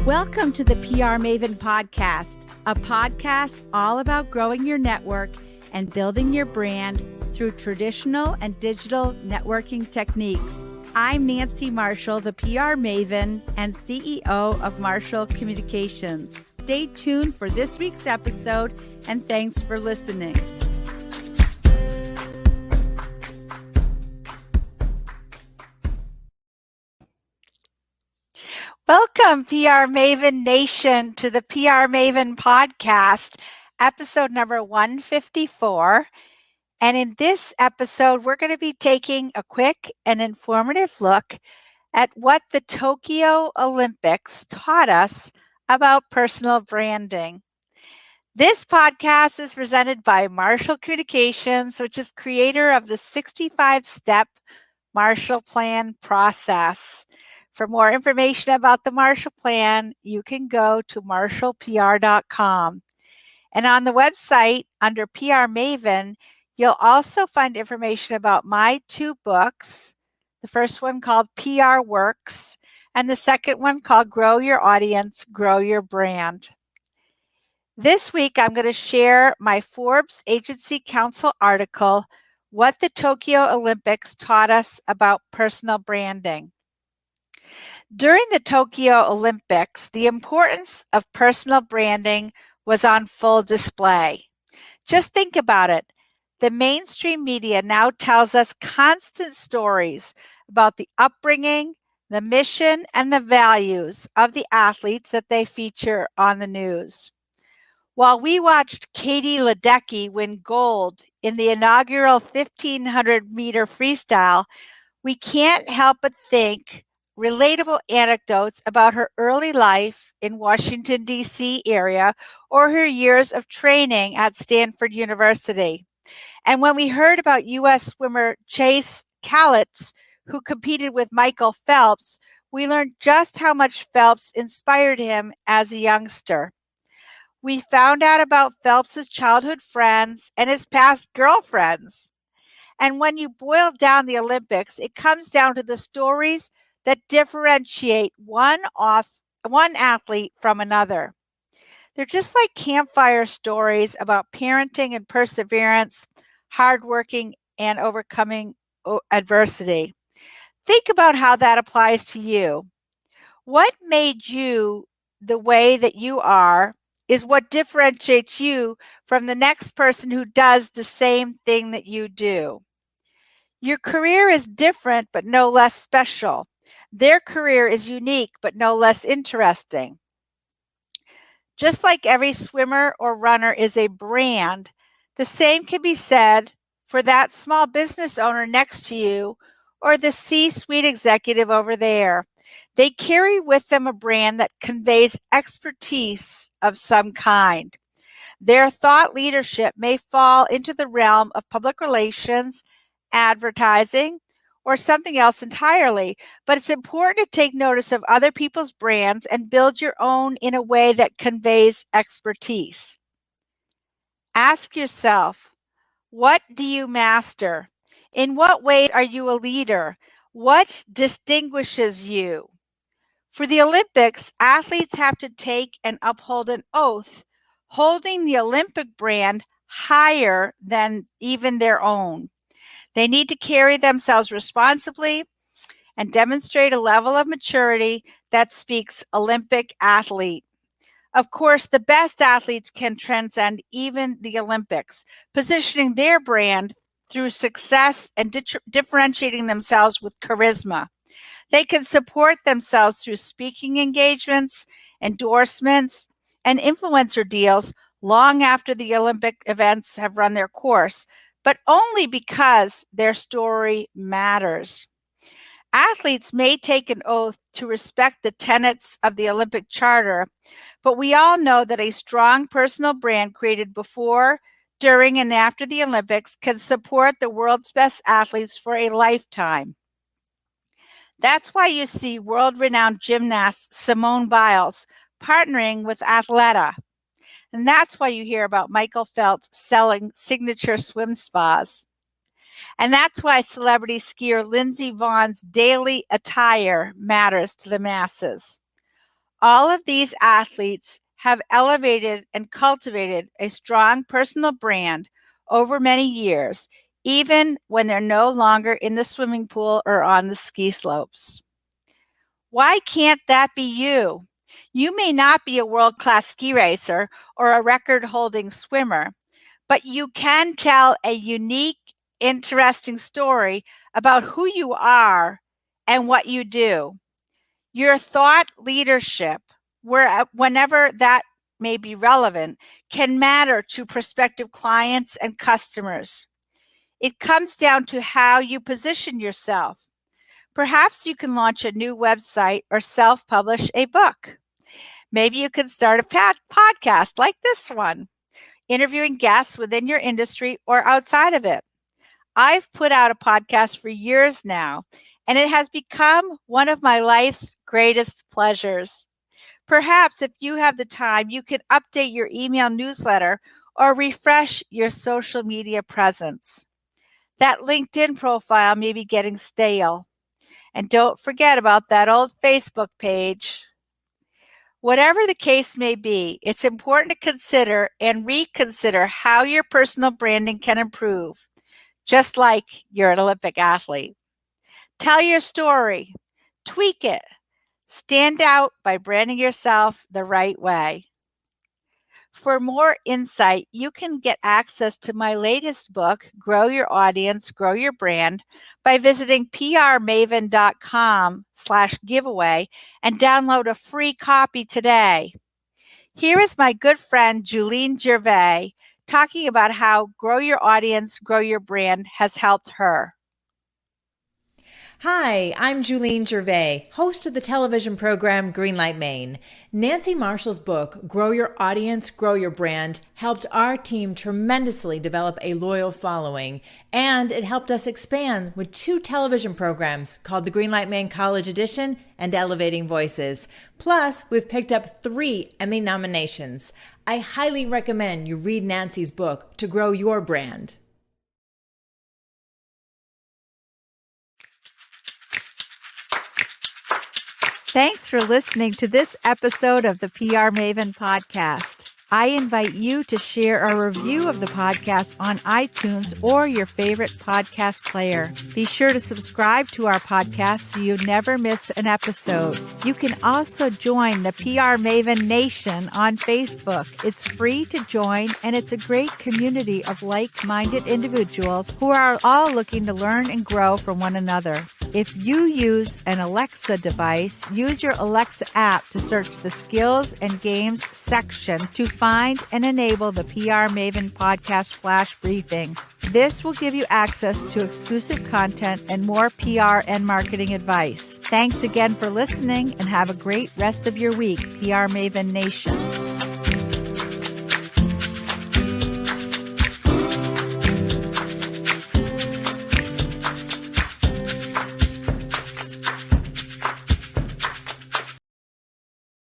Welcome to the PR Maven Podcast, a podcast all about growing your network and building your brand through traditional and digital networking techniques. I'm Nancy Marshall, the PR Maven and CEO of Marshall Communications. Stay tuned for this week's episode, and thanks for listening. Welcome, PR Maven Nation, to the PR Maven Podcast, episode number 154. And in this episode, we're going to be taking a quick and informative look at what the Tokyo Olympics taught us about personal branding. This podcast is presented by Marshall Communications, which is creator of the 65-step Marshall Plan process. For more information about the Marshall Plan, you can go to marshallpr.com. And on the website, under PR Maven, you'll also find information about my two books, the first one called PR Works, and the second one called Grow Your Audience, Grow Your Brand. This week, I'm going to share my Forbes Agency Council article, What the Tokyo Olympics Taught Us About Personal Branding. During the Tokyo Olympics, the importance of personal branding was on full display. Just think about it. The mainstream media now tells us constant stories about the upbringing, the mission, and the values of the athletes that they feature on the news. While we watched Katie Ledecky win gold in the inaugural 1,500-meter freestyle, we can't help but think relatable anecdotes about her early life in Washington, D.C. area, or her years of training at Stanford University. And when we heard about U.S. swimmer Chase Kalisz, who competed with Michael Phelps, we learned just how much Phelps inspired him as a youngster. We found out about Phelps's childhood friends and his past girlfriends. And when you boil down the Olympics, it comes down to the stories that differentiate one athlete from another. They're just like campfire stories about parenting and perseverance, hardworking, and overcoming adversity. Think about how that applies to you. What made you the way that you are is what differentiates you from the next person who does the same thing that you do. Your career is different, but no less special. Their career is unique, but no less interesting. Just like every swimmer or runner is a brand, the same can be said for that small business owner next to you or the C-suite executive over there. They carry with them a brand that conveys expertise of some kind. Their thought leadership may fall into the realm of public relations, advertising, or something else entirely, but it's important to take notice of other people's brands and build your own in a way that conveys expertise. Ask yourself, what do you master? In what ways are you a leader? What distinguishes you? For the Olympics, athletes have to take and uphold an oath, holding the Olympic brand higher than even their own. They need to carry themselves responsibly and demonstrate a level of maturity that speaks Olympic athlete. Of course, the best athletes can transcend even the Olympics, positioning their brand through success and differentiating themselves with charisma. They can support themselves through speaking engagements, endorsements, and influencer deals long after the Olympic events have run their course, but only because their story matters. Athletes may take an oath to respect the tenets of the Olympic Charter, but we all know that a strong personal brand created before, during, and after the Olympics can support the world's best athletes for a lifetime. That's why you see world-renowned gymnast Simone Biles partnering with Athleta. And that's why you hear about Michael Phelps selling signature swim spas. And that's why celebrity skier Lindsey Vohn's daily attire matters to the masses. All of these athletes have elevated and cultivated a strong personal brand over many years, even when they're no longer in the swimming pool or on the ski slopes. Why can't that be you? You may not be a world-class ski racer or a record-holding swimmer, but you can tell a unique, interesting story about who you are and what you do. Your thought leadership, whenever that may be relevant, can matter to prospective clients and customers. It comes down to how you position yourself. Perhaps you can launch a new website or self-publish a book. Maybe you can start a podcast like this one, interviewing guests within your industry or outside of it. I've put out a podcast for years now, and it has become one of my life's greatest pleasures. Perhaps if you have the time, you could update your email newsletter or refresh your social media presence. That LinkedIn profile may be getting stale. And don't forget about that old Facebook page. Whatever the case may be, it's important to consider and reconsider how your personal branding can improve, just like you're an Olympic athlete. Tell your story, tweak it, stand out by branding yourself the right way. For more insight, you can get access to my latest book, Grow Your Audience, Grow Your Brand, by visiting prmaven.com/giveaway and download a free copy today. Here is my good friend, Julene Gervais, talking about how Grow Your Audience, Grow Your Brand has helped her. Hi, I'm Julene Gervais, host of the television program Greenlight Maine. Nancy Marshall's book, Grow Your Audience, Grow Your Brand, helped our team tremendously develop a loyal following, and it helped us expand with 2 television programs called the Greenlight Maine College Edition and Elevating Voices. Plus, we've picked up 3 Emmy nominations. I highly recommend you read Nancy's book to grow your brand. Thanks for listening to this episode of the PR Maven podcast. I invite you to share a review of the podcast on iTunes or your favorite podcast player. Be sure to subscribe to our podcast so you never miss an episode. You can also join the PR Maven Nation on Facebook. It's free to join, and it's a great community of like-minded individuals who are all looking to learn and grow from one another. If you use an Alexa device, use your Alexa app to search the skills and games section to find and enable the PR Maven podcast flash briefing. This will give you access to exclusive content and more PR and marketing advice. Thanks again for listening, and have a great rest of your week, PR Maven Nation.